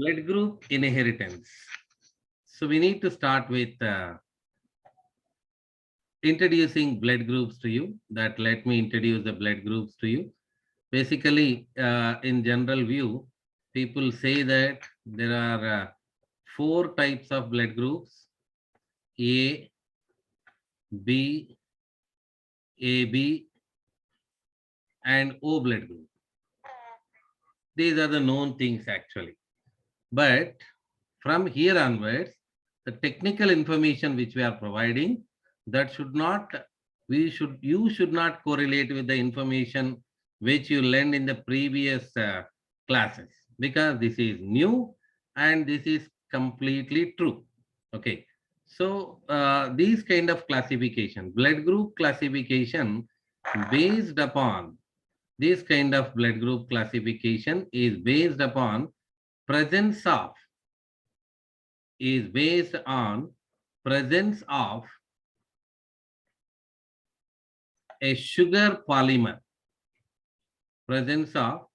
Blood group inheritance. So we need to start with introducing blood groups to you. That let me introduce the blood groups to you. Basically, in general view, people say that there are four types of blood groups: A, B, AB, and O blood group. These are the known things actually. But from here onwards, the technical information which we are providing, that should not, you should not correlate with the information which you learned in the previous classes, because this is new and this is completely true. Okay. So these kind of classification, blood group classification based upon this kind of blood group classification is based upon presence of is based on presence of a sugar polymer, presence of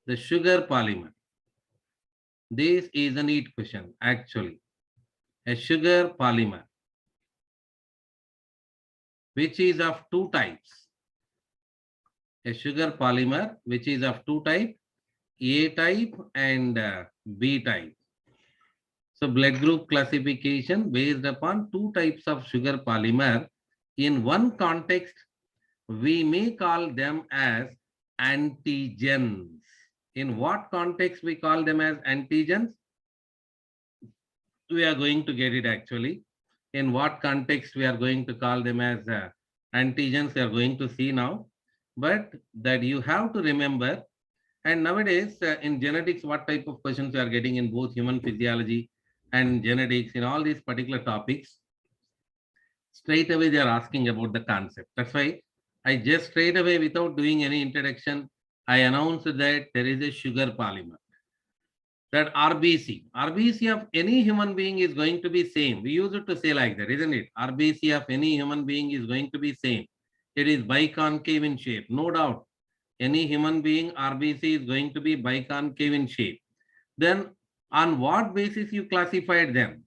the sugar polymer. This is a neat question actually. A sugar polymer which is of two types. A sugar polymer which is of two types, A type and B type. So blood group classification based upon two types of sugar polymer. In one context, we may call them as antigens. In what context we call them as antigens? We are going to get it actually. In what context we are going to call them as antigens, we are going to see now. But that you have to remember. And nowadays in genetics, what type of questions you are getting in both human physiology and genetics, in all these particular topics, straight away they are asking about the concept. That's why I just straight away, without doing any introduction, I announced that there is a sugar polymer. That RBC of any human being is going to be same. We use it to say like that, isn't it? RBC of any human being is going to be same. It is biconcave in shape, no doubt. Any human being, RBC is going to be biconcave in shape. Then on what basis you classified them?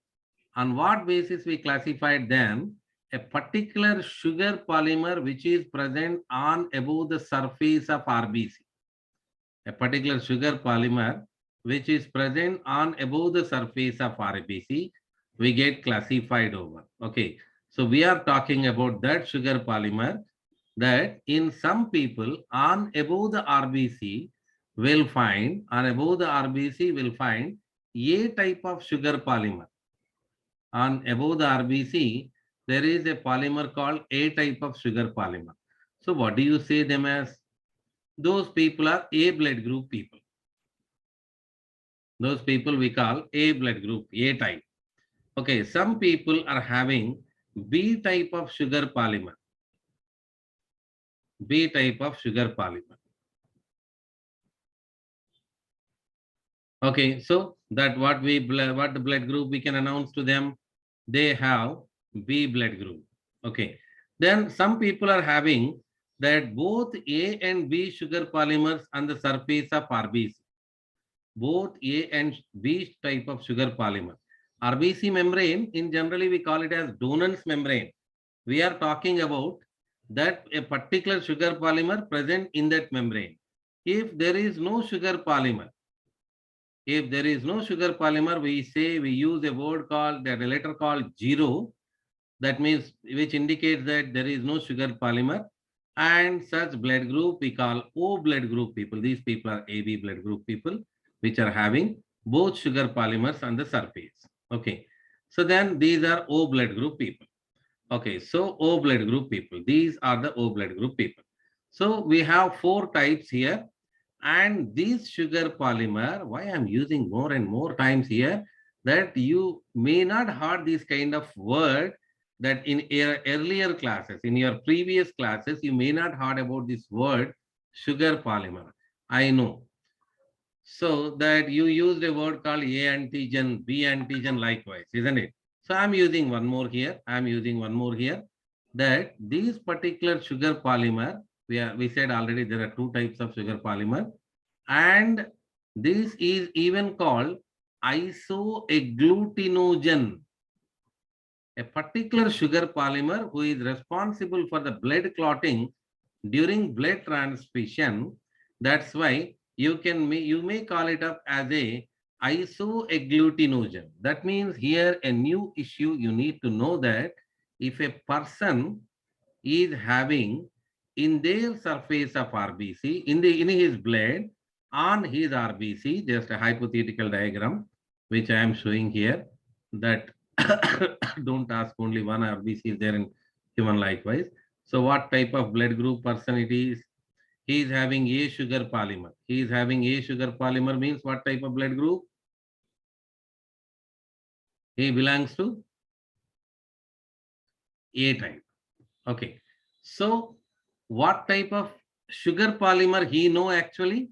On what basis we classified them? A particular sugar polymer which is present on above the surface of RBC. A particular sugar polymer which is present on above the surface of RBC, we get classified over. Okay. So we are talking about that sugar polymer that in some people on above the RBC will find, on above the RBC will find A type of sugar polymer. On above the RBC, there is a polymer called A type of sugar polymer. So what do you say them as? Those people are A blood group people. Those people we call A blood group, A type. Okay, some people are having B type of sugar polymer. B type of sugar polymer. Okay, so that what the blood group we can announce to them, they have B blood group. Okay, then some people are having that both A and B sugar polymers on the surface of RBC. Both A and B type of sugar polymer. RBC membrane, in generally we call it as Donan's membrane. We are talking about that a particular sugar polymer present in that membrane. If there is no sugar polymer, if there is no sugar polymer, we say we use a word called, that a letter called 0. That means which indicates that there is no sugar polymer, and such blood group we call O blood group people. These people are AB blood group people which are having both sugar polymers on the surface. Okay. So then these are O blood group people. Okay. So O blood group people. These are the O blood group people. So we have four types here. And this sugar polymer, why I'm using more and more times here, that you may not heard this kind of word, that in earlier classes, in your previous classes, you may not heard about this word sugar polymer. I know. So that you used a word called A antigen, B antigen likewise, isn't it? So I'm using one more here. I'm using one more here, that these particular sugar polymer, we said already there are two types of sugar polymer, and this is even called isoagglutinogen, a particular sugar polymer who is responsible for the blood clotting during blood transfusion. That's why you may call it up as a isoagglutinogen. That means here a new issue you need to know that if a person is having in their surface of RBC, in his blood, on his RBC, just a hypothetical diagram, which I am showing here, that don't ask only one RBC is there in human likewise. So what type of blood group person it is? He is having A sugar polymer. He is having A sugar polymer means what type of blood group? He belongs to A type. Okay. So what type of sugar polymer he know actually?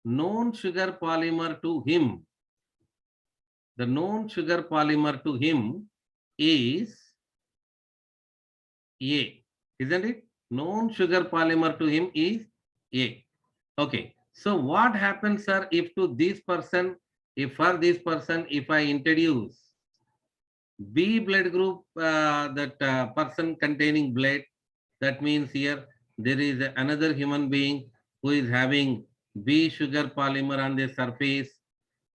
Known sugar polymer to him. The known sugar polymer to him is A, isn't it? Known sugar polymer to him is A. Okay. So what happens, sir, if to this person, if for this person, if I introduce B blood group, that person containing blood, that means here there is another human being who is having B sugar polymer on the surface.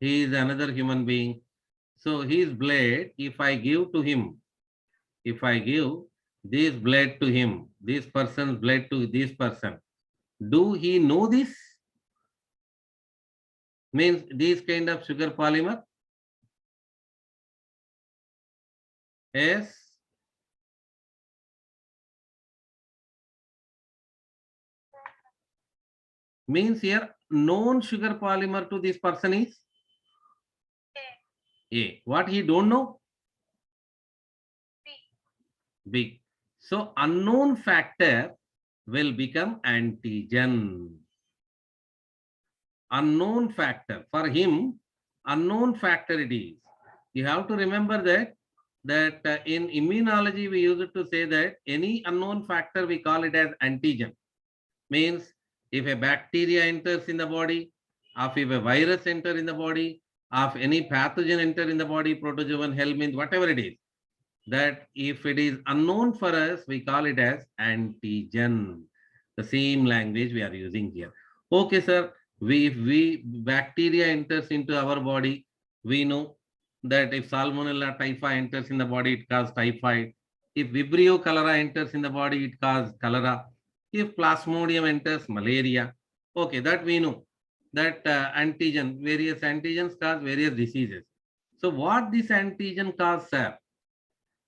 He is another human being. So his blood, if I give to him, if I give this blood to him, this person's blood to this person, do he know this? Means this kind of sugar polymer? Yes. Means here known sugar polymer to this person is A. What he don't know? B. So unknown factor will become antigen. Unknown factor. For him, unknown factor it is. You have to remember that in immunology we use it to say that any unknown factor we call it as antigen. Means if a bacteria enters in the body, or if a virus enter in the body, or if any pathogen enter in the body, protozoan, helminth, whatever it is, that if it is unknown for us, we call it as antigen. The same language we are using here. Okay, sir. If bacteria enters into our body, we know that if Salmonella typhi enters in the body, it causes typhoid. If Vibrio cholera enters in the body, it causes cholera. If Plasmodium enters, malaria. Okay, that we know. That antigen, various antigens cause various diseases. So what this antigen cause, sir?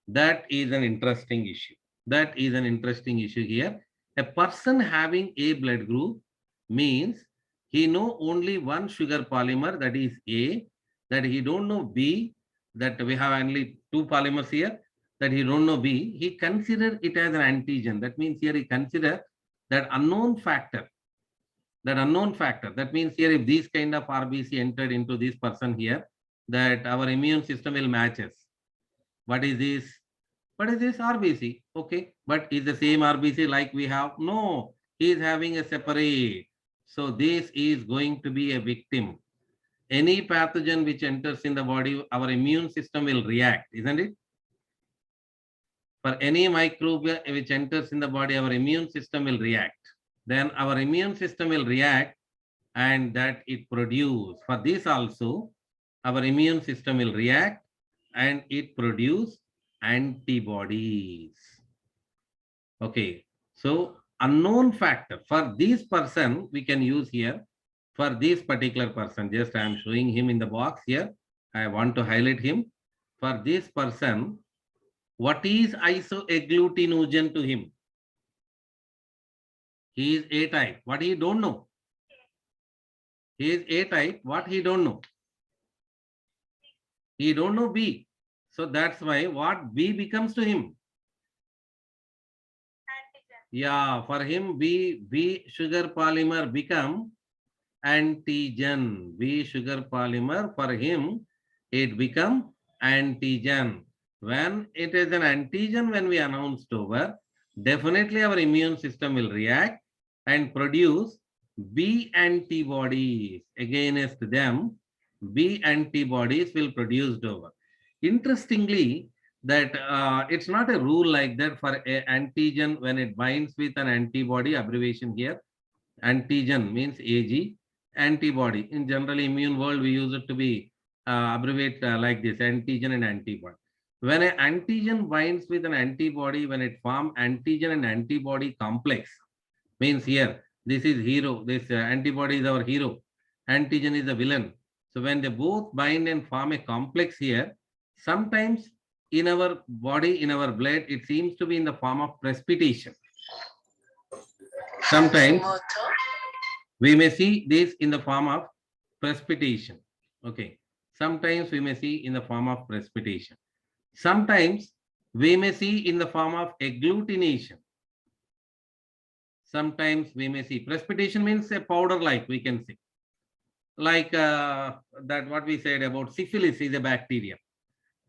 That is an interesting issue. That is an interesting issue here. A person having A blood group means he know only one sugar polymer, that is A, that he don't know B, that we have only two polymers here, that he don't know B. He consider it as an antigen. That means here he consider that unknown factor. That unknown factor. That means here if this kind of RBC entered into this person here, that our immune system will match us. What is this? What is this RBC? Okay, but is the same RBC like we have? No, he is having a separate. So this is going to be a victim. Any pathogen which enters in the body, our immune system will react, isn't it? For any microbe which enters in the body, our immune system will react. Then our immune system will react and that it produce. For this also, our immune system will react and it produce antibodies. Okay, so unknown factor for this person we can use here. For this particular person, just I am showing him in the box here. I want to highlight him. For this person, what is isoagglutinogen to him? He is A type. What he don't know? He is A type. What he don't know? He don't know B. So that's why what B becomes to him? Antigen. Yeah, for him B sugar polymer become antigen. B sugar polymer for him it become antigen. When it is an antigen, when we announced over, definitely our immune system will react and produce B antibodies against them. B antibodies will produced over. Interestingly, that it's not a rule like that for a antigen when it binds with an antibody, abbreviation here. Antigen means AG, antibody. In general immune world, we use it to be abbreviate like this, antigen and antibody. When an antigen binds with an antibody, when it forms antigen and antibody complex, means here, this is hero, this antibody is our hero, antigen is the villain. So when they both bind and form a complex here, sometimes in our body, in our blood, it seems to be in the form of precipitation. Sometimes we may see this in the form of precipitation. Okay. Sometimes we may see in the form of precipitation. Sometimes we may see in the form of agglutination. Sometimes we may see precipitation means a powder like we can see. Like that what we said about syphilis is a bacteria.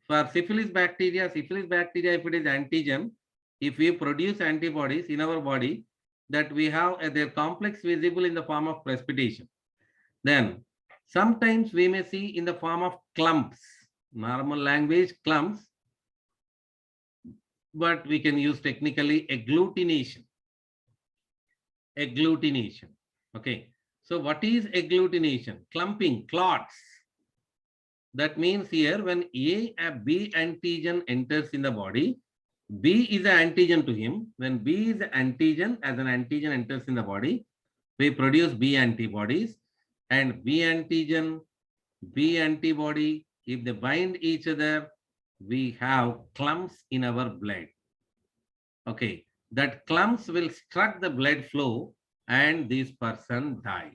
For syphilis bacteria, if it is antigen, if we produce antibodies in our body, that we have their complex visible in the form of precipitation. Then sometimes we may see in the form of clumps, normal language clumps, but we can use technically agglutination. Agglutination. Okay. So what is agglutination? Clumping, clots. That means here when A B antigen enters in the body, B is an antigen to him. When B is an antigen, as an antigen enters in the body, we produce B antibodies, and B antigen, B antibody, if they bind each other, we have clumps in our blood. Okay, that clumps will struck the blood flow and this person dies.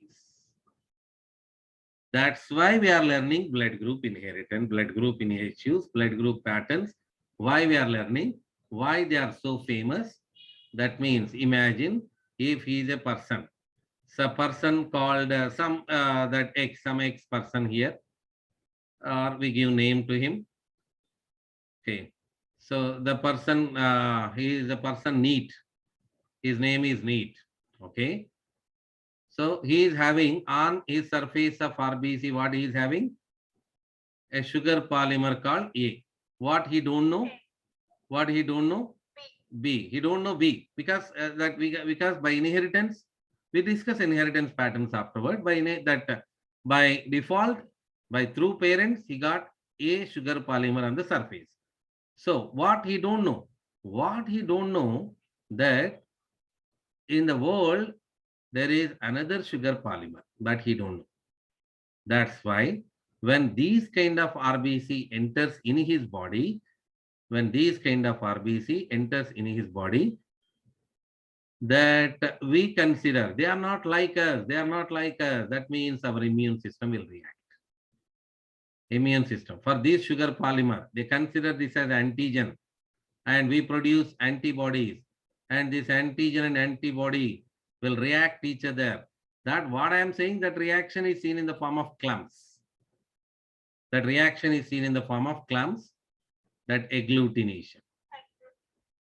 That's why we are learning blood group inheritance, blood group issues, blood group patterns. Why we are learning? Why they are so famous? That means imagine if he is a person. So person called some X person here, or we give name to him. Okay. So the person, he is a person Neat. His name is Neat. Okay. So he is having on his surface of RBC, what he is having? A sugar polymer called A. What he don't know? What he don't know? B. He don't know B because because by inheritance, we discuss inheritance patterns afterward. By default, by through parents, he got A sugar polymer on the surface. So what he don't know? What he don't know that in the world there is another sugar polymer, but he don't know. That's why when these kind of RBC enters in his body, when these kind of RBC enters in his body, that we consider they are not like us, they are not like us. That means our immune system will react. Immune system. For this sugar polymer, they consider this as antigen and we produce antibodies, and this antigen and antibody will react each other. That what I am saying, that reaction is seen in the form of clumps. That reaction is seen in the form of clumps, that agglutination.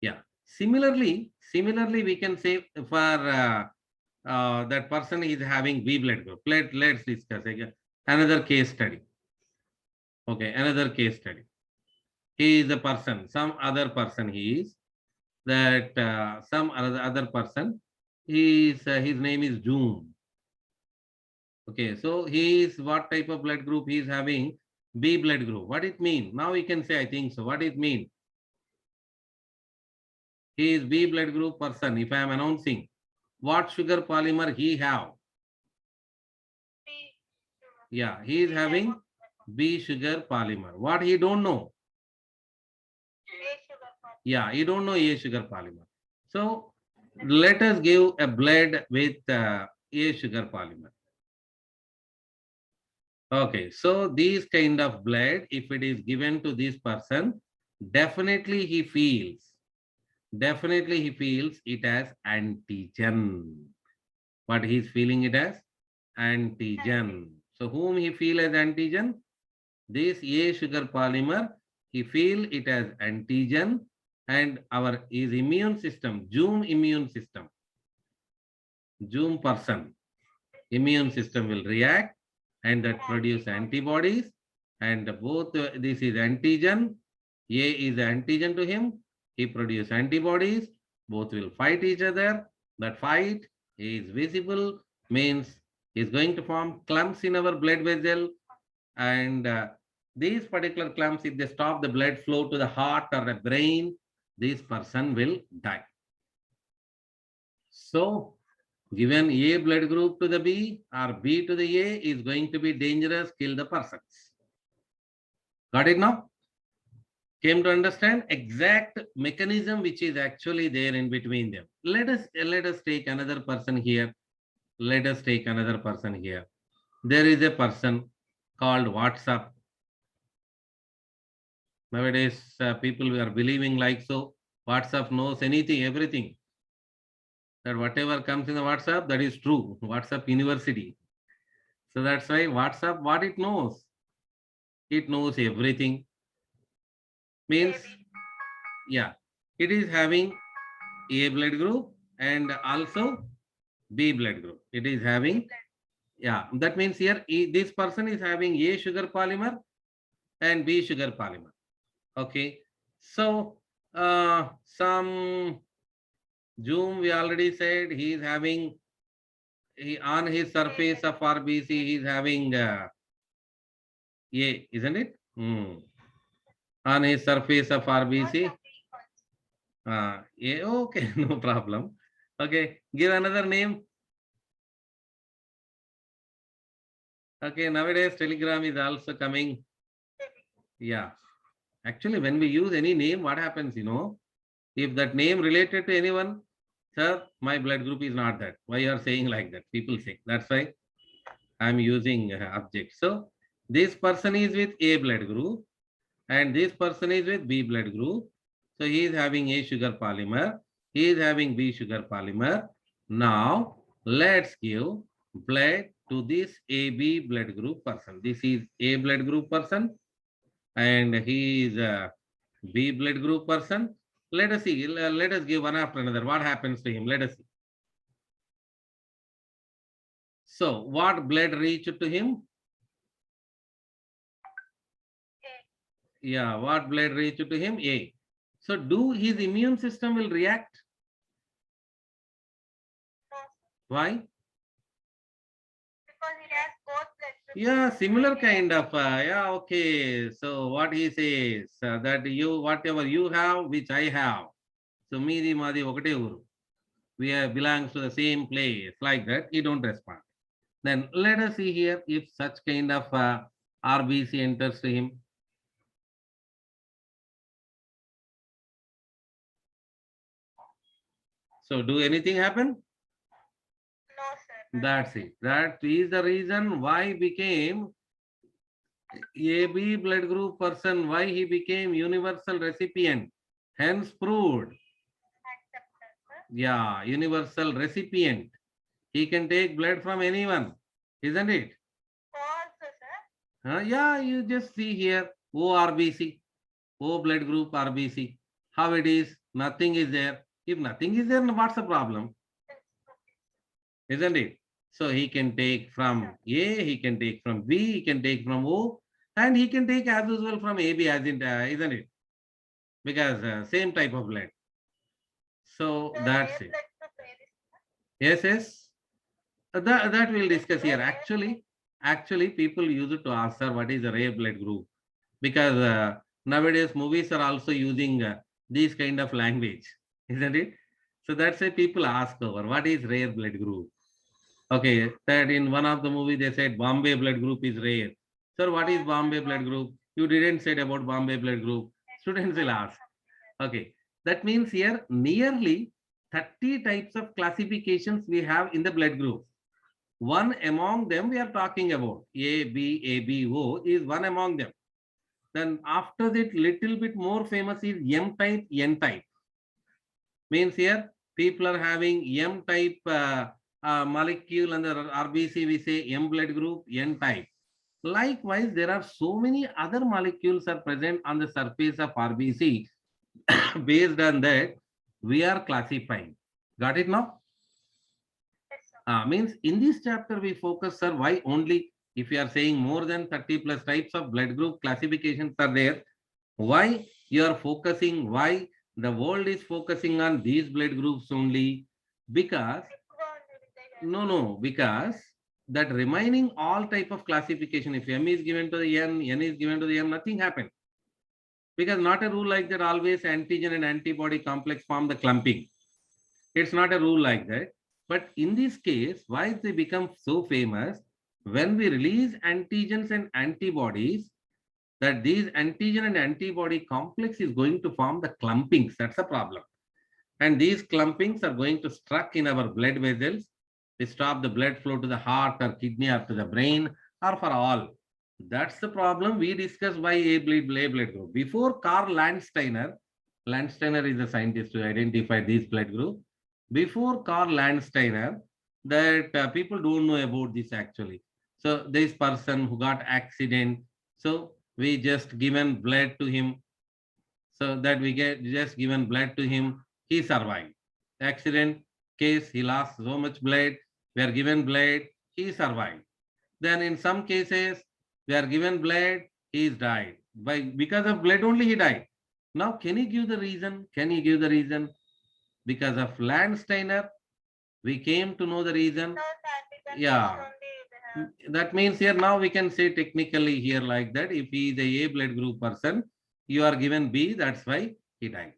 Yeah. Similarly, we can say for that person is having B blood group. Let's discuss again another case study. Okay, another case study. He is a person, some other person he is, that some other person, he is, his name is June. Okay, so he is what type of blood group he is having? B blood group. What it mean? Now we can say, I think so. What it mean? He is B blood group person. If I am announcing, what sugar polymer he have? Yeah, he is having B sugar polymer. What he don't know? Yeah, he don't know A sugar polymer. So let us give a blood with A sugar polymer. Okay, so these kind of blood, if it is given to this person, definitely he feels it as antigen. What he is feeling it as? Antigen. So whom he feel as antigen? This A sugar polymer, he feel it as antigen, and his immune system, June immune system, June person, immune system will react and that produce antibodies, and both this is antigen, A is antigen to him, he produce antibodies, both will fight each other. That fight is visible, means is going to form clumps in our blood vessel, and these particular clumps, if they stop the blood flow to the heart or the brain, this person will die. So given A blood group to the B or B to the A is going to be dangerous, kill the persons. Got it now? Came to understand exact mechanism which is actually there in between them. Let us take another person here. Let us take another person here. There is a person called WhatsApp. Nowadays, people are believing like so. WhatsApp knows anything, everything. That whatever comes in the WhatsApp, that is true. WhatsApp University. So that's why WhatsApp, what it knows everything. Means, yeah, it is having A blood group and also B blood group. It is having, yeah, that means here this person is having A sugar polymer and B sugar polymer. Okay, so some Zoom, we already said he is having, on his surface of RBC, he is having A, isn't it? On his surface of RBC. Yeah, okay, no problem. Okay, give another name. Okay, nowadays Telegram is also coming. Yeah, actually, when we use any name, what happens, if that name related to anyone, sir, my blood group is not that. Why you are saying like that? People say. That's why I'm using object. So this person is with A blood group and this person is with B blood group. So he is having A sugar polymer. He is having B sugar polymer. Now let's give blood to this AB blood group person. This is A blood group person and he is a B blood group person. Let us see. Let us give one after another. What happens to him? Let us see. So what blood reached to him? Yeah, what blood reached to him? A. So do his immune system will react? Why? Because it has both blood groups. Yeah, similar kind of, yeah, okay. So what he says, that you, whatever you have, which I have. So meedi madi okate uru. We belongs to the same place, like that, he don't respond. Then let us see here if such kind of RBC enters to him. So do anything happen? No, sir. That's it. That is the reason why became AB blood group person, why he became universal recipient. Hence proved. Accepted, sir. Yeah, universal recipient. He can take blood from anyone, isn't it? Also, sir. Yeah, you just see here ORBC, O blood group RBC. How it is? Nothing is there. If nothing is there, what's the problem? Isn't it? So he can take from A, he can take from B, he can take from O, and he can take as usual from AB, as in, isn't it? Because same type of blood. So Sir, that's A it. blood group where is, sir? Yes, yes. That we'll discuss here. Actually, people use it to ask, sir, what is a rare blood group? Because nowadays movies are also using these kind of language, isn't it? So that's why people ask over what is rare blood group. Okay, that in one of the movie they said Bombay blood group is rare. Sir, what is Bombay blood group? You didn't say about Bombay blood group. Students will ask. Okay, that means here nearly 30 types of classifications we have in the blood group. One among them we are talking about A, B, ABO is one among them. Then after that, little bit more famous is M type, N type. Means here people are having M type molecule and the RBC we say M blood group, N type. Likewise, there are so many other molecules are present on the surface of RBC. Based on that, we are classifying. Got it now? Yes, sir. Means in this chapter we focus, sir, why only if you are saying more than 30 plus types of blood group classifications are there, why you are focusing, why the world is focusing on these blood groups only? Because because that remaining all type of classification, if M is given to the N is given to the M, nothing happened. Because not a rule like that always antigen and antibody complex form the clumping. It's not a rule like that. But in this case, why they become so famous? When we release antigens and antibodies, that these antigen and antibody complex is going to form the clumpings. That's a problem. And these clumpings are going to struck in our blood vessels. They stop the blood flow to the heart or kidney or to the brain or for all. That's the problem we discussed why A blood group. Before Karl Landsteiner, Landsteiner is the scientist who identified this blood group. Before Karl Landsteiner, that people don't know about this actually. So this person who got accident, so we just given blood to him, so that we get just given blood to him, he survived. Accident case, he lost so much blood, we are given blood, he survived. Then in some cases, we are given blood, he is died. Because of blood only he died. Now, can you give the reason? Can you give the reason? Because of Landsteiner, we came to know the reason. Yeah. That means here now we can say technically here like that, if he is a blood group person, you are given B, that's why he died.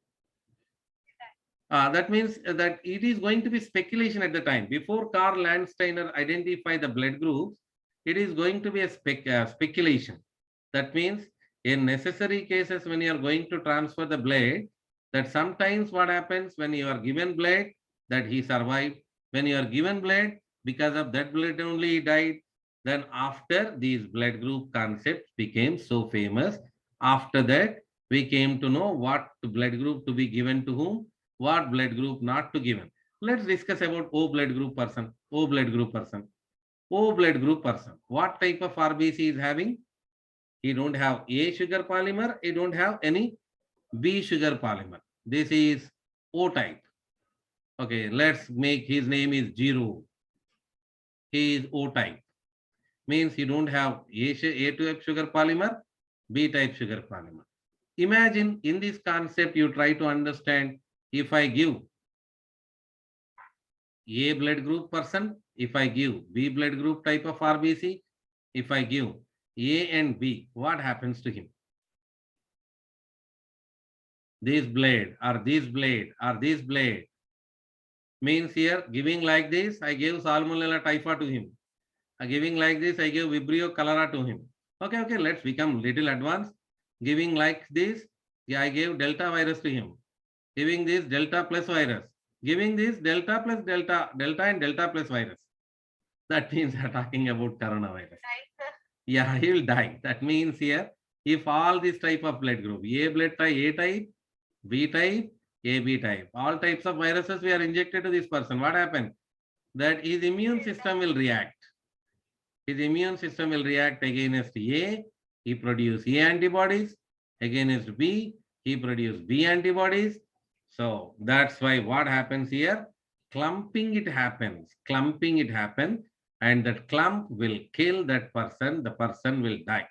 That means that it is going to be speculation at the time. Before Karl Landsteiner identified the blood groups, it is going to be a speculation. That means in necessary cases when you are going to transfer the blood, that sometimes what happens when you are given blood, that he survived. When you are given blood, because of that blood only he died. Then after these blood group concepts became so famous, after that we came to know what blood group to be given to whom, what blood group not to given. Let's discuss about O blood group person. O blood group person. O blood group person. What type of RBC is having? He don't have A sugar polymer. He don't have any B sugar polymer. This is O type. Okay, let's make his name is Jiro. He is O type. Means you don't have A type sugar polymer, B type sugar polymer. Imagine in this concept you try to understand, if I give A blood group person, if I give B blood group type of RBC, if I give A and B, what happens to him? This blade or this blade or this blade means here giving like this, I gave Salmonella typhi to him. Giving like this, I give Vibrio cholera to him. Okay, let's become little advanced. Giving like this, I gave Delta virus to him. Giving this Delta plus virus. Giving this Delta plus Delta, Delta and Delta plus virus. That means we are talking about coronavirus. Yeah, he will die. That means here, if all this type of blood group, A blood type, A type, B type, AB type, all types of viruses we are injected to this person, what happened? That his immune system will react. His immune system will react against A, he produce A antibodies. Against B, he produce B antibodies. So that's why what happens here? Clumping it happens. Clumping it happens. And that clump will kill that person. The person will die.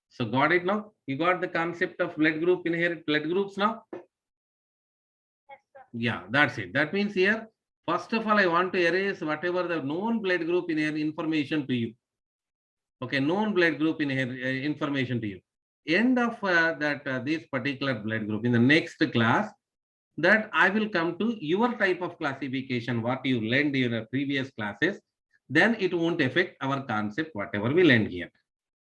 So got it now? You got the concept of blood group, inherit blood groups now? Yes, sir. Yeah, that's it. That means here, first of all, I want to erase whatever the known blood group in here information to you. Okay, known blood group in here information to you. End of this particular blood group in the next class, that I will come to your type of classification, what you learned in your previous classes. Then it won't affect our concept, whatever we learned here.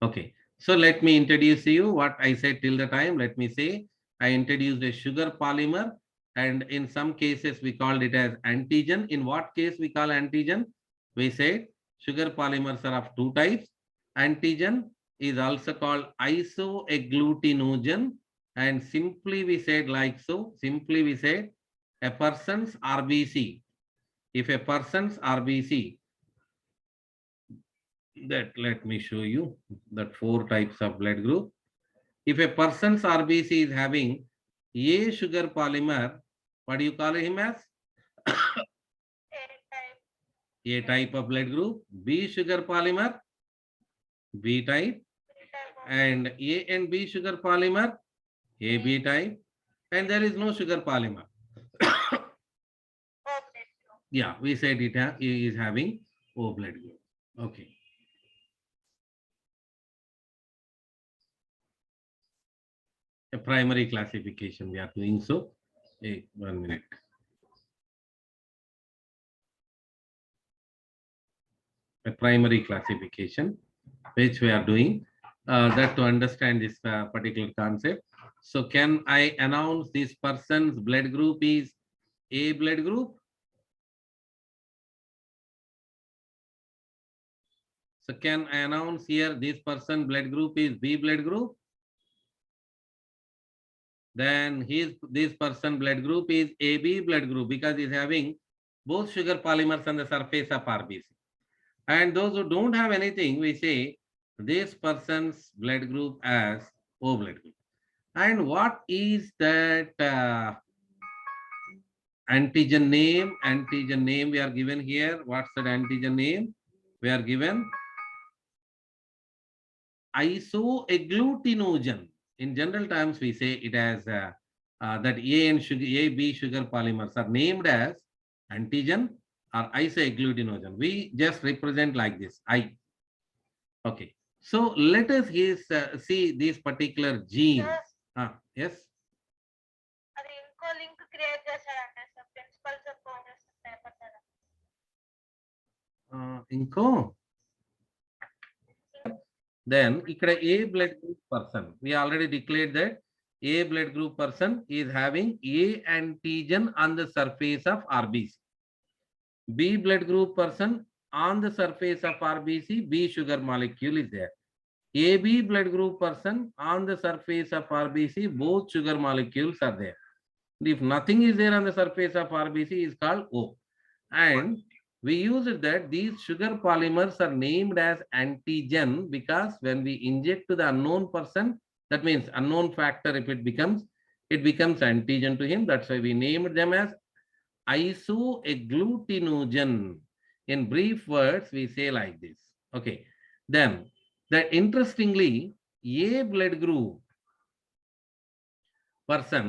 Okay, so let me introduce you what I said till the time. Let me say I introduced a sugar polymer, and in some cases we called it as antigen. In what case we call antigen? We said sugar polymers are of two types. Antigen is also called isoagglutinogen, and simply we said like so, simply we said a person's RBC. If a person's RBC, that let me show you that 4 types of blood group. If a person's RBC is having A sugar polymer, what do you call him as? A type. A type of blood group, B sugar polymer, B type, and A and B sugar polymer, AB type, and there is no sugar polymer. O blood group. Yeah, we said it is having O blood group. Okay. A primary classification we are doing so. 1 minute. A primary classification which we are doing that to understand this particular concept. So can I announce this person's blood group is A blood group? So can I announce here this person blood group is B blood group? Then this person blood group is AB blood group because he's having both sugar polymers on the surface of RBC. And those who don't have anything, we say this person's blood group as O blood group. And what is that antigen name? Antigen name we are given here. What's that antigen name? We are given isoagglutinogen. In general terms, we say it as that A and sugar, A, B sugar polymers are named as antigen or isoagglutinogen. We just represent like this, I. Okay. So let us see this particular gene. Yes. అది ఇంకో link create చేశాడంటే sir principal sir phone చేసిన paper మీద. ఇంకో then ikkada A blood group person, we already declared that A blood group person is having A antigen on the surface of RBC. B blood group person on the surface of RBC, B sugar molecule is there. AB blood group person on the surface of RBC, both sugar molecules are there. If nothing is there on the surface of RBC, is called O. And we use it that these sugar polymers are named as antigen because when we inject to the unknown person, that means unknown factor, if it becomes antigen to him. That's why we named them as isoagglutinogen. In brief words, we say like this. Okay. Then that interestingly, A blood group person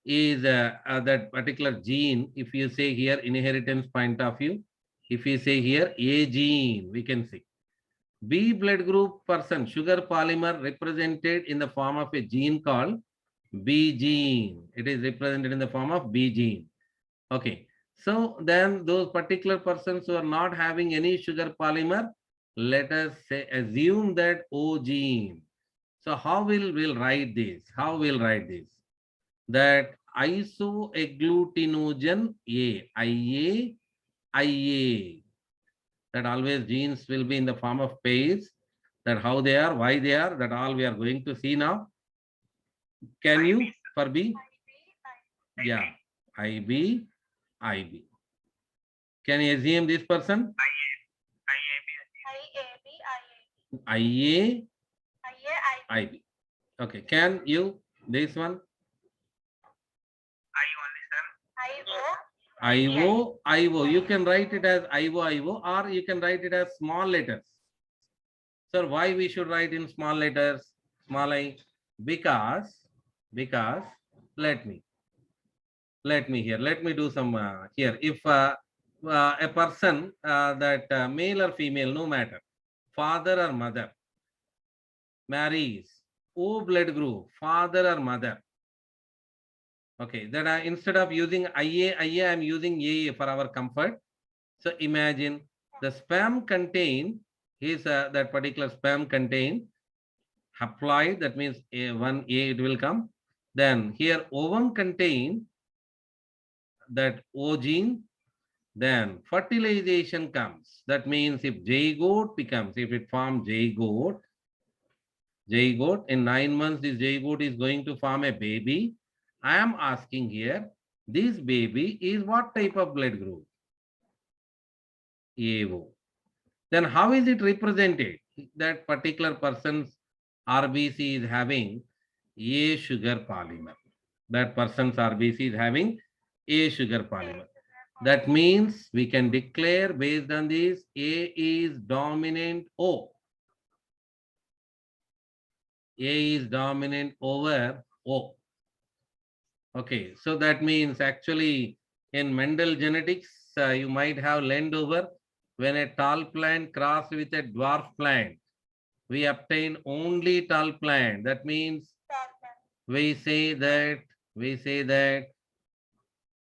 is that particular gene. If you say here inheritance point of view, if you say here A gene, we can see B blood group person sugar polymer represented in the form of a gene called B gene. It is represented in the form of B gene. Okay. So then those particular persons who are not having any sugar polymer, let us say assume that O gene. So how we'll write this? How we'll write this? That isoagglutinogen A, IA, IA. That always genes will be in the form of pairs. That how they are, why they are, that all we are going to see now. Can you for B? Yeah, IB, IB. Can you assume this person? IA, IB. Okay, can you this one? IO, IO. You can write it as IO, IO, or you can write it as small letters. Sir, why we should write in small letters, small I? Because let me here. Let me do some here. If a person that male or female, no matter, father or mother, marries O blood group, father or mother. Okay, then instead of using IA, I am using AA for our comfort. So imagine the sperm contain that particular sperm contain haploid, that means one A it will come. Then here ovum contain that O gene. Then fertilization comes. That means if zygote becomes, if it forms zygote, in 9 months this zygote is going to form a baby. I am asking here, this baby is what type of blood group? AO. Then how is it represented? That particular person's RBC is having A sugar polymer. That person's RBC is having A sugar polymer. That means we can declare based on this A is dominant O. A is dominant over O. Okay, so that means actually in Mendel genetics, you might have learned over when a tall plant crossed with a dwarf plant, we obtain only tall plant. That means we say that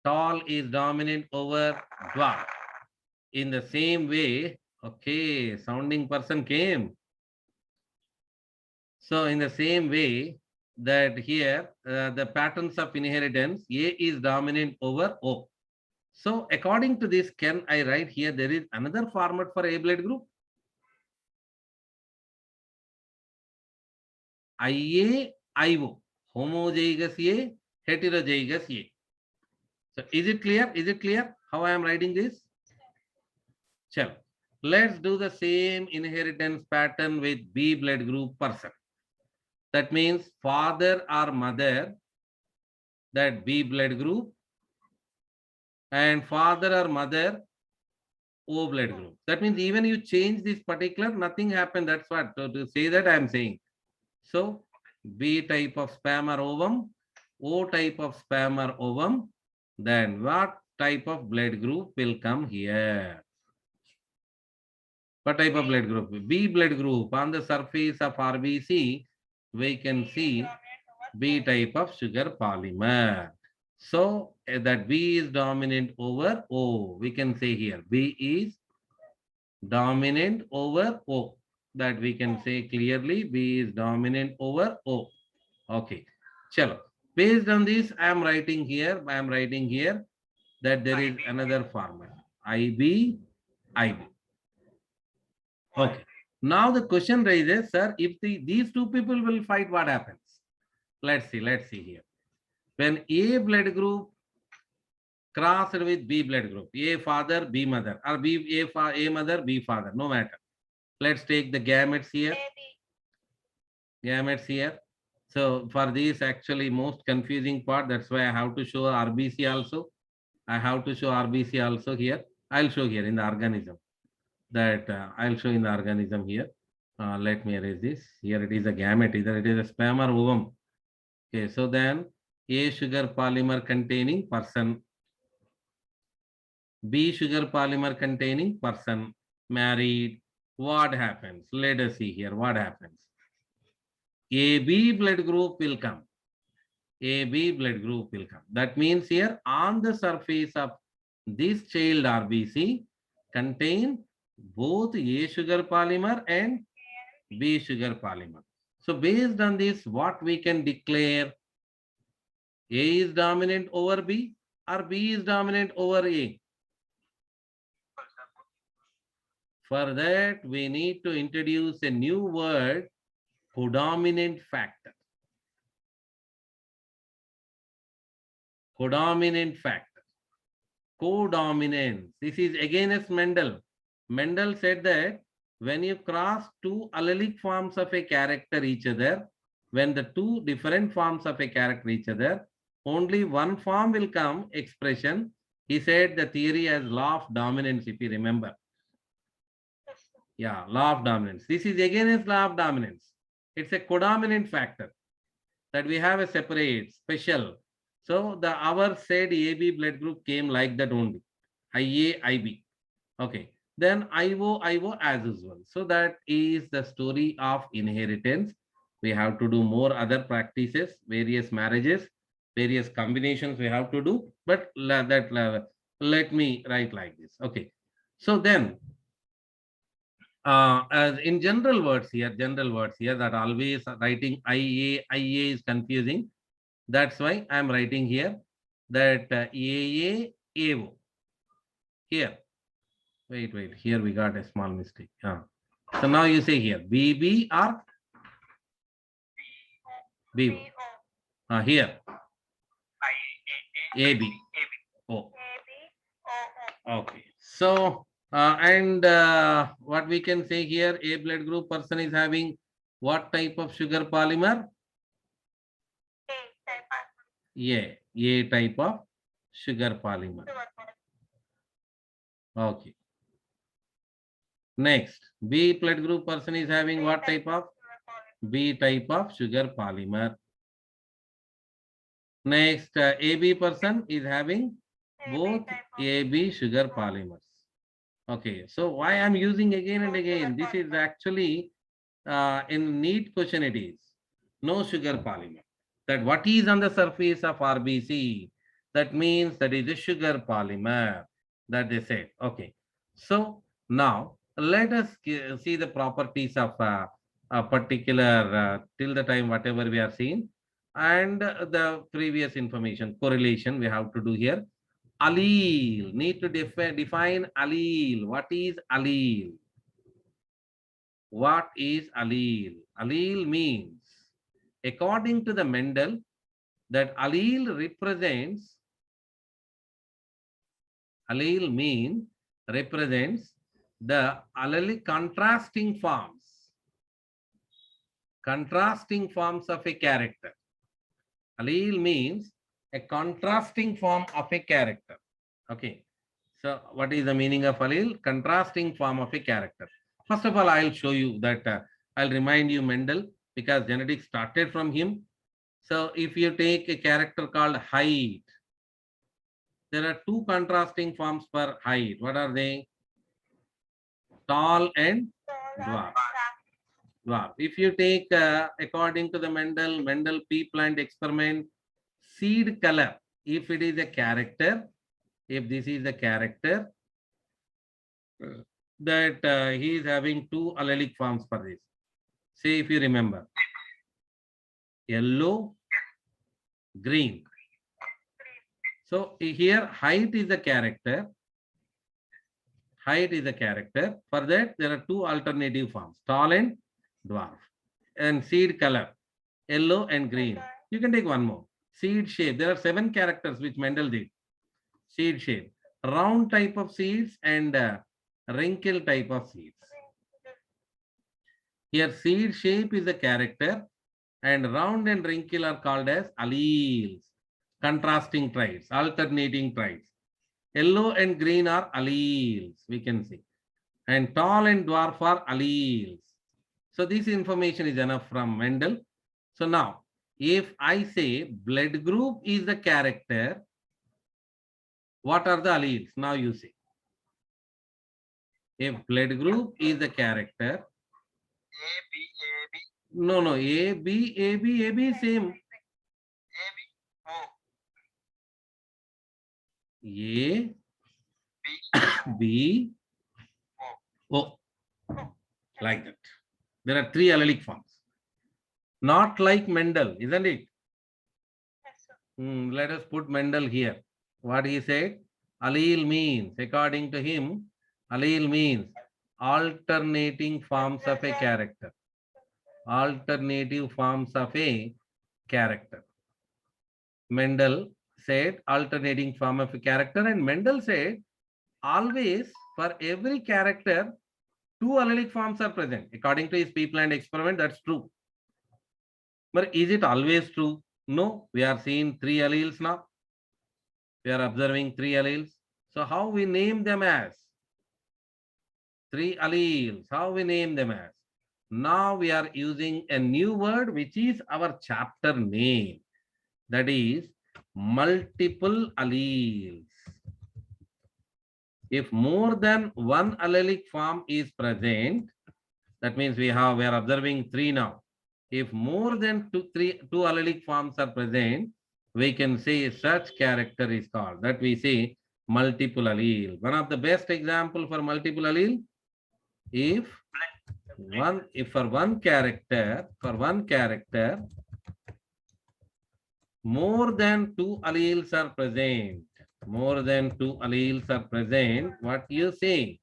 tall is dominant over dwarf. In the same way, okay, sounding person came. So in the same way that here the patterns of inheritance, A is dominant over O. So according to this, can I write here there is another format for A blood group? IA, IO, homozygous A, heterozygous A. So is it clear? Is it clear how I am writing this? Chalo. Let's do the same inheritance pattern with B blood group person. That means father or mother, that B blood group, and father or mother, O blood group. That means even you change this particular, nothing happened. That's what to say that I am saying. So B type of sperm or ovum, O type of sperm or ovum, then what type of blood group will come here? What type of blood group? B blood group. On the surface of RBC, we can see B type of sugar polymer. So that B is dominant over O. We can say here B is dominant over O. That we can say clearly B is dominant over O. Okay. Chalo. Based on this, I am writing here that there is another format. IB, IB. Okay. Now the question raises, sir, if these two people will fight, what happens? Let's see here. When A blood group crossed with B blood group, A father, B mother, or A mother, B father, no matter. Let's take the gametes here. Gametes here. So for this actually most confusing part, that's why I have to show RBC also. I have to show RBC also here. I'll show here in the organism. That I'll show in the organism here. Let me erase this. Here it is a gamete, either it is a sperm or ovum. Okay, so then A sugar polymer containing person, B sugar polymer containing person, married. What happens? Let us see here what happens. AB blood group will come. AB blood group will come. That means here on the surface of this child RBC contain both A sugar polymer and B sugar polymer. So based on this, what we can declare? A is dominant over B or B is dominant over A? For that, we need to introduce a new word, codominant factor. Codominant factor. Codominance. This is against Mendel. Mendel said that when you cross two allelic forms of a character each other, when the two different forms of a character each other, only one form will come, expression. He said the theory as law of dominance, if you remember. Yeah, law of dominance. This is against law of dominance. It's a codominant factor that we have a separate, special. So our said AB blood group came like that only. IA, IB. Okay. Then IO as usual. So that is the story of inheritance. We have to do more other practices, various marriages, various combinations we have to do. But let me write like this. Okay. So then, as in general words here that always writing IA is confusing. That's why I'm writing here that AA, AO. Here. Wait. Here we got a small mistake. So now you say here BB or BO. Here. AB. O. Okay. So and what we can say here, A blood group person is having what type of sugar polymer? Yeah, A type of sugar polymer. Okay. Next, B blood group person is having what type of? B type of sugar polymer. Next, AB person is having both AB sugar polymers. Okay, so why I'm using again and again? This is actually in NEET question it is. No sugar polymer. That what is on the surface of RBC? That means that is a sugar polymer that they said. Okay, so now let us see the properties of a particular till the time whatever we are seeing and the previous information correlation we have to do here. Allele, need to define allele. What is allele? What is allele? Allele means, according to the Mendel, that allele represents, allele mean represents the allelic contrasting forms of a character. Allele means a contrasting form of a character. Okay. So what is the meaning of allele? Contrasting form of a character. First of all, I'll show you that I'll remind you Mendel because genetics started from him. So if you take a character called height, there are two contrasting forms for height. What are they? Tall and dwarf. Dwarf. If you take, according to the Mendel pea plant experiment, seed color, if it is a character, if this is a character, that he is having two allelic forms for this. Say if you remember, yellow, green. So here height is the character. Height is a character. For that there are two alternative forms, tall and dwarf. And seed color, yellow and green. You can take one more. Seed shape. There are 7 characters which Mendel did. Seed shape, round type of seeds and wrinkle type of seeds. Here seed shape is a character and round and wrinkle are called as alleles, contrasting traits, alternating traits. Yellow and green are alleles, we can see. And tall and dwarf are alleles. So this information is enough from Mendel. So now, if I say blood group is the character, what are the alleles? Now you see. If blood group is the character, no, A, B, same. A, B, O, like that. There are 3 allelic forms. Not like Mendel, isn't it? Let us put Mendel here. What he said, allele means, according to him, allele means alternating forms of a character. Alternative forms of a character. Mendel said alternating form of a character, and Mendel said always for every character 2 allelic forms are present. According to his pea plant experiment, that's true. But is it always true? No, we are seeing 3 alleles now. We are observing 3 alleles. So how we name them as? 3 alleles. How we name them as? Now we are using a new word which is our chapter name. That is multiple alleles. If more than 1 allelic form is present, that means we are observing 3 now. If more than two allelic forms are present, we can say such character is called, that we say multiple allele. One of the best example for multiple allele, if for one character, more than 2 alleles are present, what you say?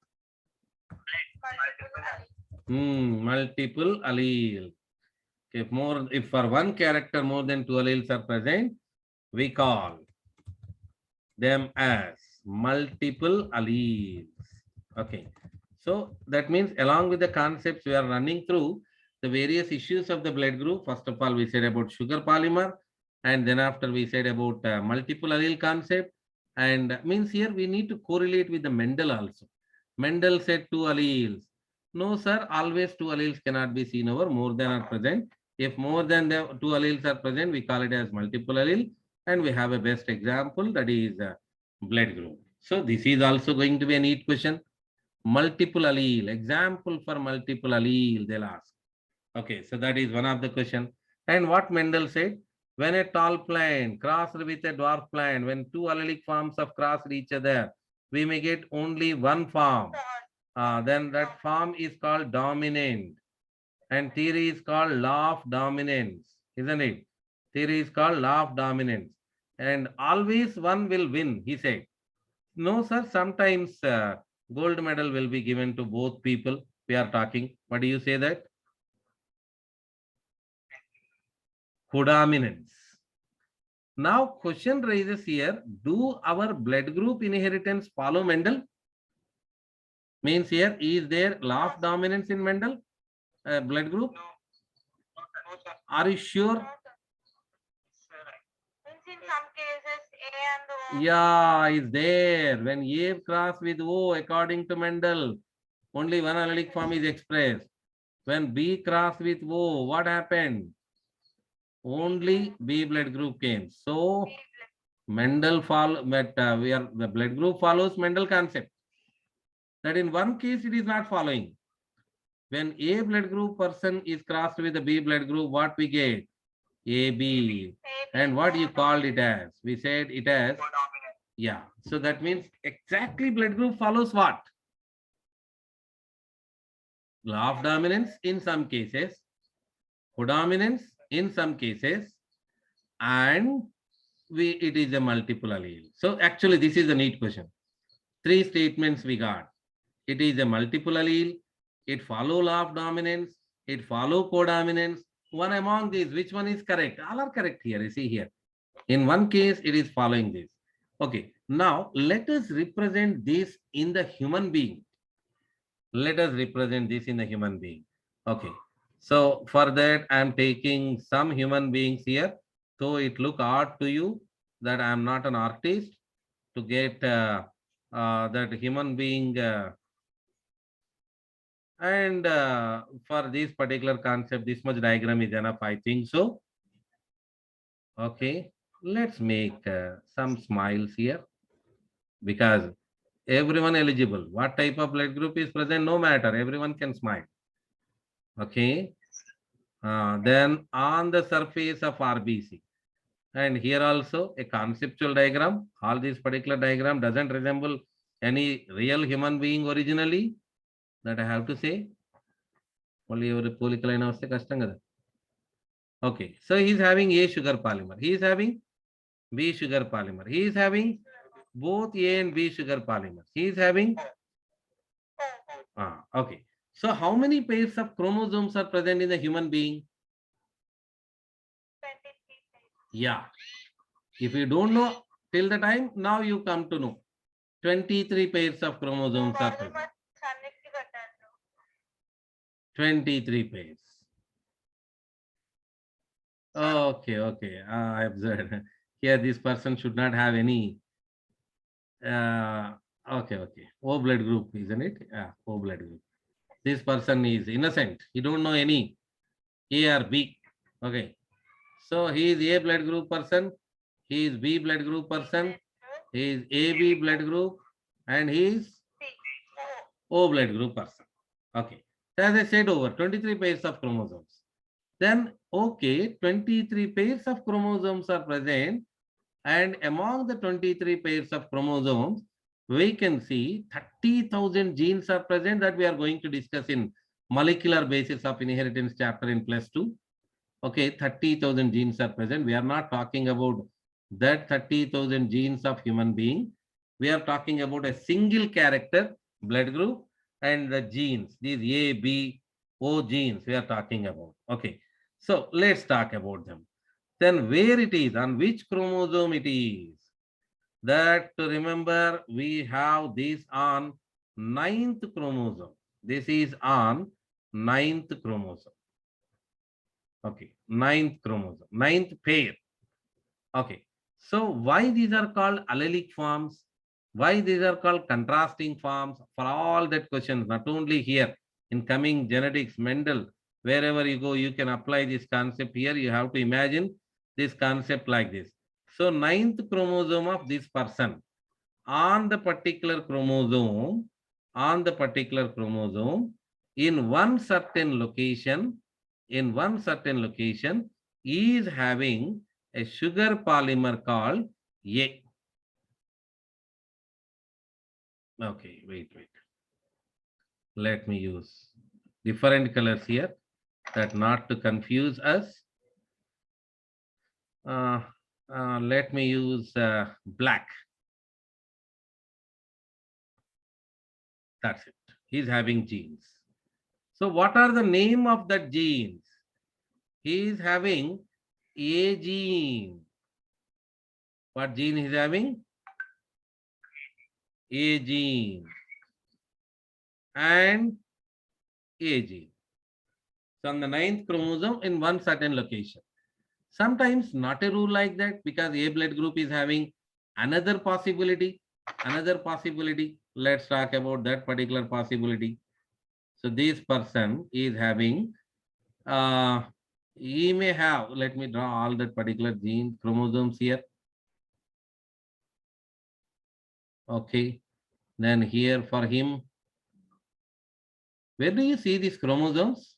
Multiple allele. If for one character more than 2 alleles are present, we call them as multiple alleles. Okay. So that means along with the concepts we are running through the various issues of the blood group. First of all, we said about sugar polymer, and then after we said about multiple allele concept, And means here we need to correlate with the Mendel also. Mendel said two alleles. No, sir, always two alleles cannot be seen over, more than are present. If more than the two alleles are present, we call it as multiple allele. And we have a best example, that is blood group. So this is also going to be a neat question. Multiple allele, example for multiple allele, they'll ask. Okay, so that is one of the question. And what Mendel said, when a tall plant crossed with a dwarf plant, when two allelic forms have crossed each other, we may get only one form. Then that form is called dominant. And theory is called law of dominance, isn't it? Theory is called law of dominance. And always one will win, he said. No, sir, sometimes gold medal will be given to both people. We are talking. What do you say that? Codominance. Now question raises here, do our blood group inheritance follow Mendel? Means here, is there law of dominance in Mendel blood group? Are you sure? In some cases, A and O. Yeah, is there. When A cross with O, according to Mendel, only one allelic form is expressed. When B cross with O, what happened? Only B blood group came. So Mendel follow, but the blood group follows Mendel concept. That in one case it is not following. When A blood group person is crossed with the B blood group, what we get? AB. And what you called it as? We said it as, yeah. So that means exactly blood group follows what? Law of dominance in some cases, codominance in some cases, and it is a multiple allele. So actually this is a neat question. Three statements we got. It is a multiple allele, it follow law of dominance, it follow codominance. One among these, which one is correct? All are correct here, you see here. In one case, it is following this. Okay, now let us represent this in the human being. Let us represent this in the human being. Okay, so for that, I am taking some human beings here. So it look odd to you that I am not an artist to get that human being and for this particular concept, this much diagram is enough, I think so. Okay, let's make some smiles here because everyone eligible. What type of blood group is present? No matter, everyone can smile. Okay, then on the surface of RBC. And here also a conceptual diagram. All this particular diagram doesn't resemble any real human being originally. That I have to say. Only your polycline vaste kashtam kada. Okay, so he is having A sugar polymer. He is having B sugar polymer. He is having both A and B sugar polymers. He is having. Okay. So how many pairs of chromosomes are present in the human being? 23 pairs. Yeah. If you don't know till the time, now you come to know. 23 pairs of chromosomes are present. 23 pairs. Okay, okay. I observed. Here, this person should not have any. Okay, okay. O blood group, isn't it? Yeah, O blood group. This person is innocent. He don't know any A or B. Okay. So he is A blood group person. He is B blood group person. He is AB blood group, and he is O blood group person. Okay. As I said, over 23 pairs of chromosomes. Then, okay, 23 pairs of chromosomes are present, and among the 23 pairs of chromosomes, we can see 30,000 genes are present that we are going to discuss in molecular basis of inheritance chapter in +2. Okay, 30,000 genes are present. We are not talking about that 30,000 genes of human being. We are talking about a single character, blood group, and the genes, these A, B, O genes we are talking about. Okay, so let's talk about them. Then where it is, on which chromosome it is. That to remember, we have this on 9th chromosome. This is on 9th chromosome. Okay, 9th chromosome, 9th pair. Okay, So why these are called allelic forms? Why these are called contrasting forms? For all that questions, not only here in coming genetics, Mendel, wherever you go, you can apply this concept here. You have to imagine this concept like this. So ninth chromosome of this person on the particular chromosome, in one certain location, is having a sugar polymer called A. Okay, wait. Let me use different colors here, that not to confuse us. Let me use black. That's it. He's having genes. So what are the name of that genes? He is having A gene. What gene is having? A gene and A gene. So on the ninth chromosome in one certain location. Sometimes not a rule like that, because A blood group is having another possibility. Let's talk about that particular possibility. So this person is having, he may have, let me draw all that particular gene chromosomes here. Okay, then here for him, where do you see these chromosomes?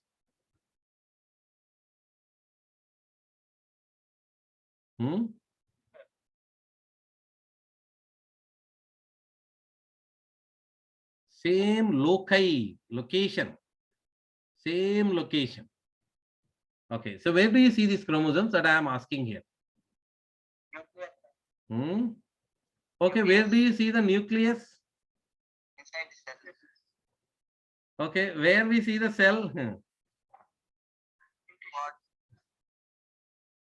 Same location. Okay, so where do you see these chromosomes that I am asking here? Okay, where do you see the nucleus? Inside the cell. Okay, where we see the cell?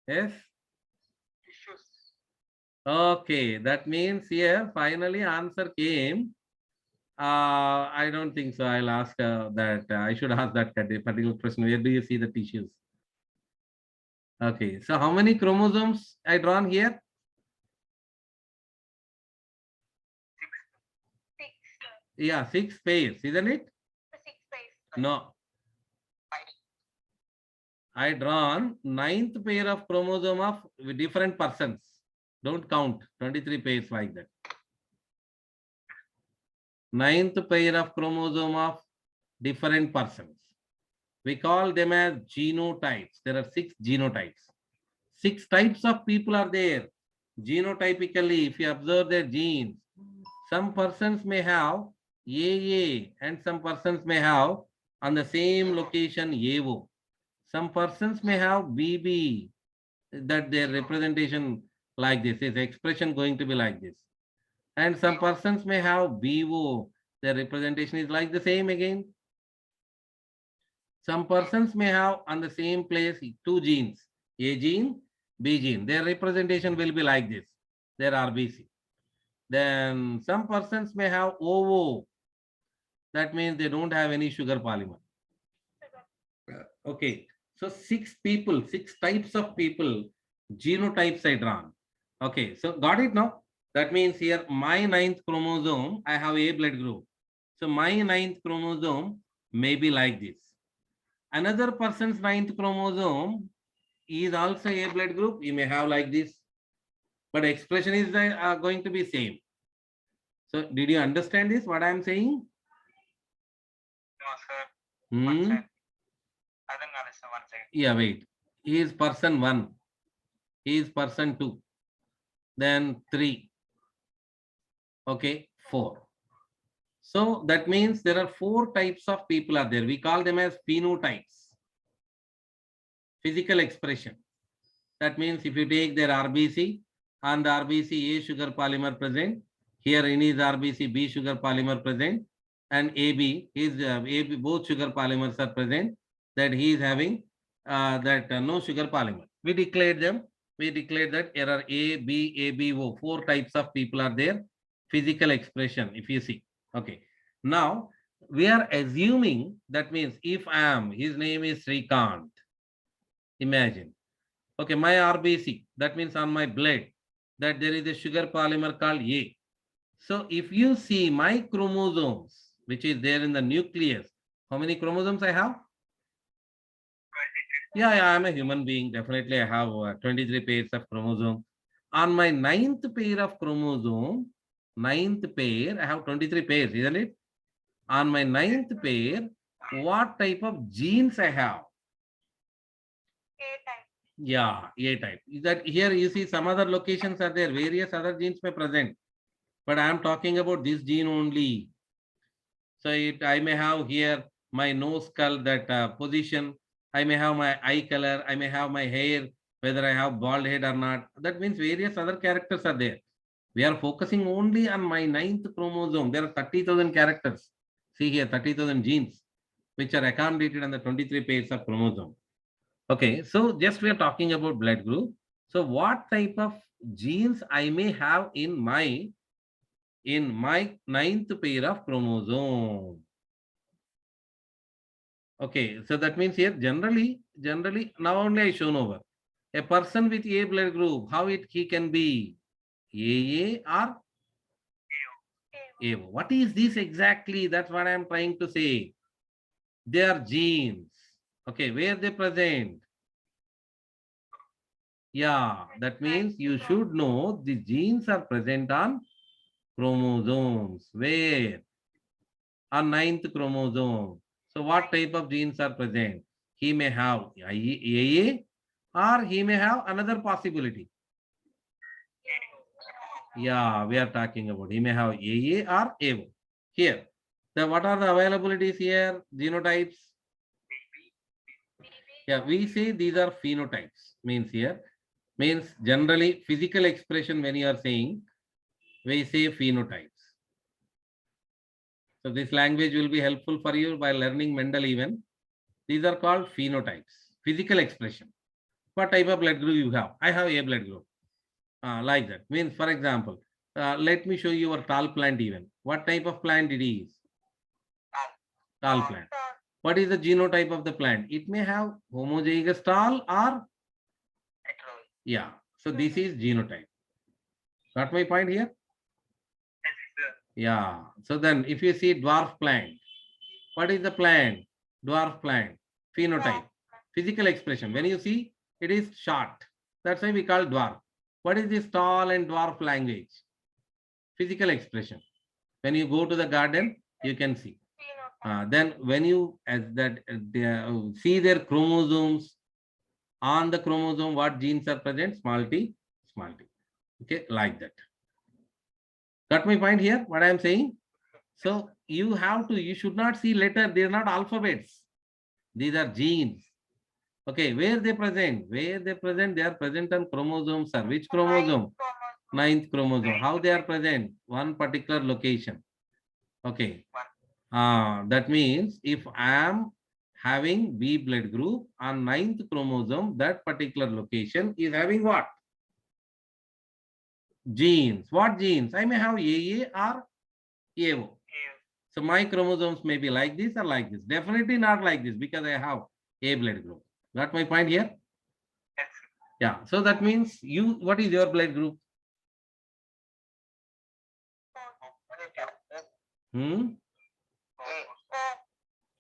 Yes. Tissues. Okay, that means here finally answer came. I don't think so. I'll ask that. I should ask that particular question. Where do you see the tissues? Okay, so how many chromosomes I drawn here? 6. Yeah, 6 pairs, isn't it? 6 pairs. No. I drawn 9th pair of chromosome of different persons. Don't count 23 pairs like that. 9th pair of chromosome of different persons. We call them as genotypes. There are 6 genotypes. 6 types of people are there. Genotypically, if you observe their genes, some persons may have AA and some persons may have on the same location AO. Some persons may have BB, that their representation like this, is expression going to be like this. And some persons may have BO, their representation is like the same again. Some persons may have on the same place 2 genes, A gene, B gene. Their representation will be like this, their RBC. Then some persons may have OO. That means they don't have any sugar polymer. Okay, so 6 people, 6 types of people, genotypes I drawn. Okay, so got it now? That means here my 9th chromosome, I have A blood group. So my 9th chromosome may be like this. Another person's 9th chromosome is also A blood group. You may have like this, but expression is going to be same. So did you understand this, what I am saying? No, sir. Hmm? One second. Yeah, wait. He is person 1. He is person 2. Then 3. Okay, 4. So that means there are 4 types of people are there. We call them as phenotypes. Physical expression. That means if you take their RBC, on the RBC A sugar polymer present, here in his RBC B sugar polymer present, and AB, his AB, both sugar polymers are present, that he is having no sugar polymer. We declared them. We declared that there are A, B, ABO, 4 types of people are there. Physical expression, if you see. Okay. Now we are assuming, that means if I am, his name is Srikant. Imagine. Okay, my RBC, that means on my blood, that there is a sugar polymer called A. So if you see my chromosomes, which is there in the nucleus, how many chromosomes I have? Yeah, I'm a human being. Definitely, I have 23 pairs of chromosome. On my ninth pair of chromosome, ninth pair, I have 23 pairs, isn't it? On my ninth pair, what type of genes I have? A type. Yeah, A type. Is that here you see some other locations are there, various other genes may present, but I am talking about this gene only. So I may have here my nose skull, that position. I may have my eye color. I may have my hair, whether I have bald head or not. That means various other characters are there. We are focusing only on my ninth chromosome. There are 30,000 characters. See here, 30,000 genes, which are accommodated on the 23 pairs of chromosome. Okay, so just we are talking about blood group. So what type of genes I may have in my ninth pair of chromosome? Okay, so that means here generally now only I shown over. A person with A blood group, how he can be AA or A. A? What is this exactly? That's what I am trying to say. They are genes. Okay, where they present? Yeah, that means you should know the genes are present on chromosomes. Where? On ninth chromosome. So what type of genes are present? He may have AA or he may have another possibility. Yeah, we are talking about. He may have AA or AO. Here, what are the availabilities here? Genotypes. Yeah, we say these are phenotypes. Means here, means generally physical expression when you are saying, we say phenotypes. So this language will be helpful for you by learning Mendel even. These are called phenotypes, physical expression. What type of blood group you have? I have A blood group. Like that. Means, for example, let me show you our tall plant even. What type of plant it is? Tall plant. What is the genotype of the plant? It may have homozygous tall or? Yeah. So this is genotype. Got my point here? Yeah. So then if you see dwarf plant, what is the plant? Dwarf plant. Phenotype. Physical expression. When you see, it is short. That's why we call dwarf. What is this tall and dwarf language? Physical expression. When you go to the garden, you can see. Then when you see their chromosomes, on the chromosome, what genes are present? Small t, small t. Okay, like that. Got my point here? What I am saying? So you should not see letter. They are not alphabets. These are genes. Okay, where they present? Where they present? They are present on chromosomes, sir. Which chromosome? Ninth chromosome. How they are present? One particular location. Okay. That means if I am having B blood group on ninth chromosome, that particular location is having what? Genes. What genes? I may have AA or AO. So my chromosomes may be like this or like this. Definitely not like this because I have A blood group. Got my point here? Yeah. So that means what is your blood group?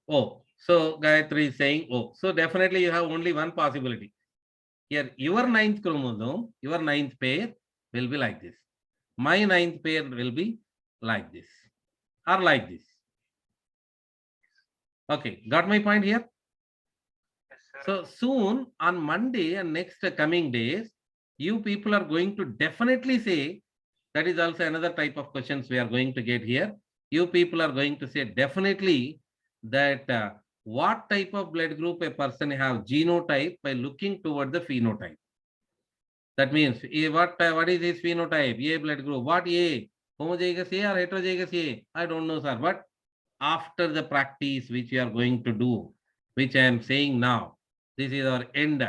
Oh, so Gayatri is saying, oh, so definitely you have only one possibility. Here, your ninth chromosome, your ninth pair will be like this. My ninth pair will be like this or like this. Okay, got my point here? So soon on Monday and next coming days, you people are going to definitely say, that is also another type of questions we are going to get here. You people are going to say definitely that what type of blood group a person have genotype by looking toward the phenotype. That means what is this phenotype? A blood group. What A? Homozygous A or heterozygous A? I don't know, sir. But after the practice which we are going to do, which I am saying now, this is our end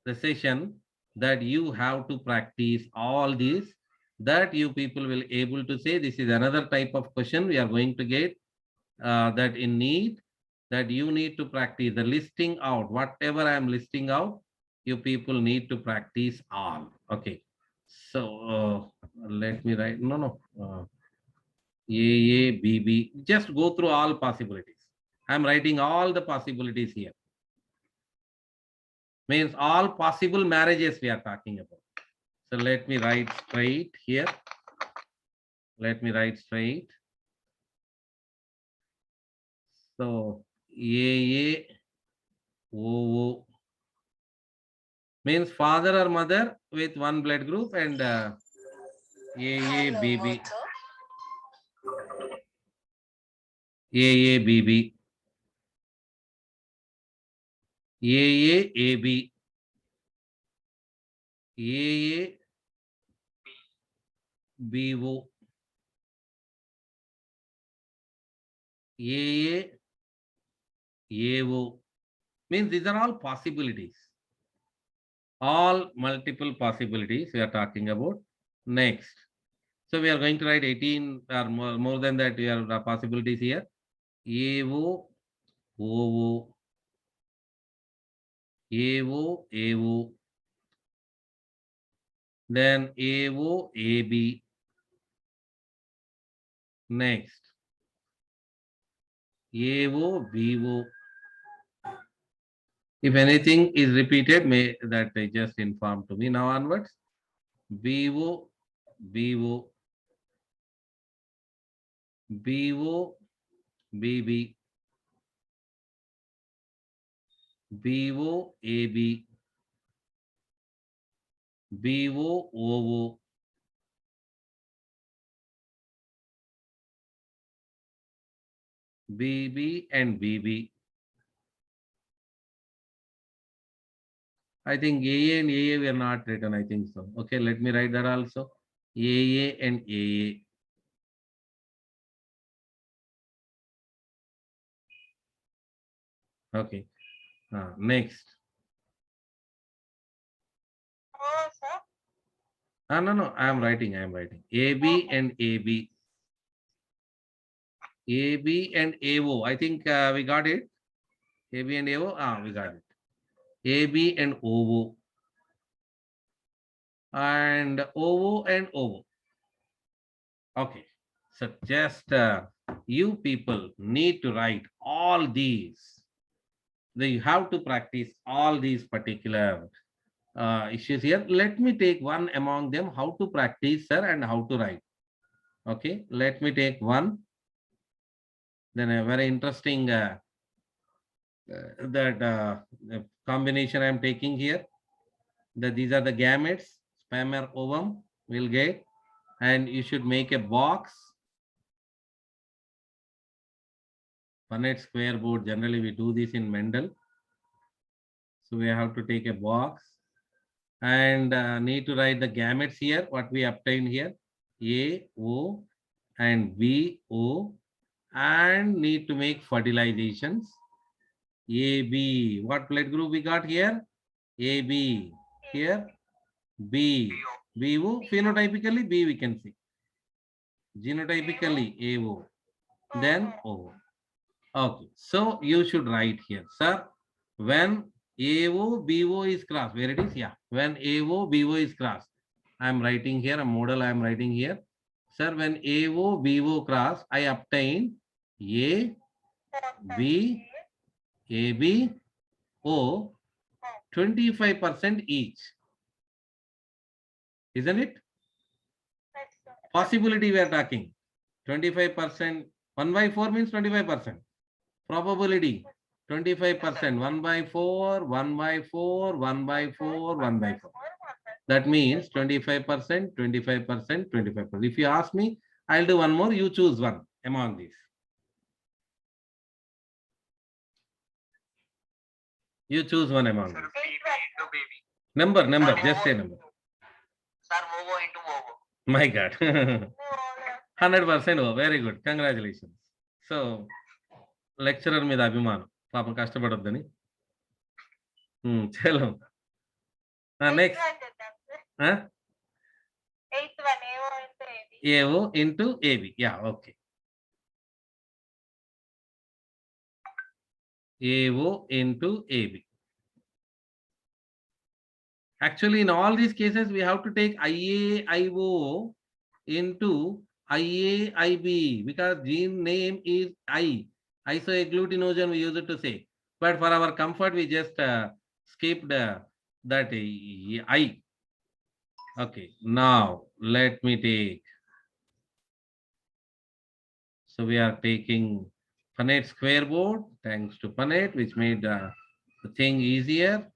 the session, that you have to practice all this, that you people will able to say this is another type of question we are going to get that in need, that you need to practice the listing out. Whatever I am listing out, you people need to practice all. Okay. So let me write. No. A, B, B. Just go through all possibilities. I'm writing all the possibilities here. Means all possible marriages we are talking about. So let me write straight here. Let me write straight. So A, O means father or mother with one blood group, and A, B, B. A, B, B. A, AB. A, BO. A, AO. Means these are all possibilities. All multiple possibilities we are talking about. Next. So we are going to write 18 or more than that. We have possibilities here. AO, OO, AO, AO. Then AO, AB. Next. AO, BO. If anything is repeated, may that they just inform to me now onwards. BO, BO, BO, BB, BO, AB, BO, OO, BB and BB. I think AA and AA were not written, I think so. Okay, let me write that also. AA and AA. Okay, next. Oh, sir. No, I am writing. AB and AB. AB and AO. I think we got it. AB and AO. We got it. AB and OO. And OO and OO. Okay. So just you people need to write all these. You have to practice all these particular issues here. Let me take one among them, how to practice, sir, and how to write. Okay. Let me take one. Then a very interesting the combination I am taking here. These are the gametes, sperm or ovum will get, and you should make a box. Punnett square board. Generally, we do this in Mendel. So we have to take a box and need to write the gametes here. What we obtained here, A, O, and B, O, and need to make fertilizations. AB. What blood group we got here? AB. Here, B. BO. Phenotypically, B we can see. Genotypically, AO. Then O. Okay. So you should write here, sir. When AO, BO is crossed, where it is? Yeah. When AO, BO is crossed, I am writing here a model. I am writing here, sir. When AO, BO cross, I obtain A, B, AB, O, 25% each. Isn't it? Yes, sir. Possibility we are talking. 25%. 1 by 4 means 25%. Probability 25%. 1 by 4, 1 by 4, 1 by 4, 1 by 4. That means 25%, 25%, 25%. If you ask me, I'll do one more. You choose one among these. You choose one among Sir, these. BB into baby. Number, just say number. Sir, OO into OO. My God. No, 100%. Oh, very good. Congratulations. So, lecturer మీద అభిమానం పాపం కష్టపడొద్దని. చలో next 8 AO into AB. Yeah, okay. AO into AB. Actually, in all these cases, we have to take IAIO into IAIB because gene name is I. Isoagglutinogen we use it to say. But for our comfort, we just skipped that I. Okay, now let me take. So we are taking Punnett square board, thanks to Punnett, which made the thing easier.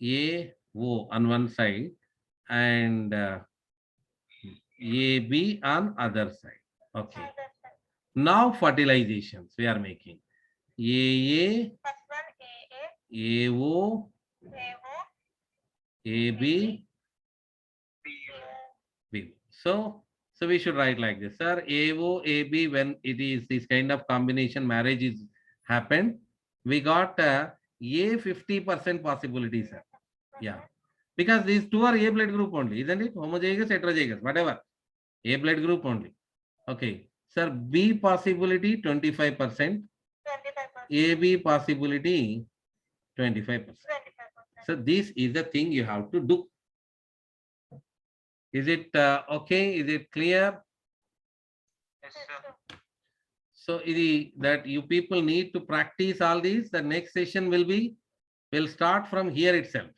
A, O on one side and AB on other side. Okay. Other side. Now fertilizations we are making. AA, First one AA, AO, AO, AB, B. So we should write like this, sir. AO, AB, when it is this kind of combination marriage is happened, we got a 50% possibility, sir. Yeah. Because these two are A blood group only, isn't it? Homozygous, heterozygous, whatever. A blood group only. Okay. Sir, B possibility 25%, 25%, AB possibility 25%. 25%. So this is the thing you have to do. Is it okay? Is it clear? Yes, sir. So that you people need to practice all these. The next session will start from here itself.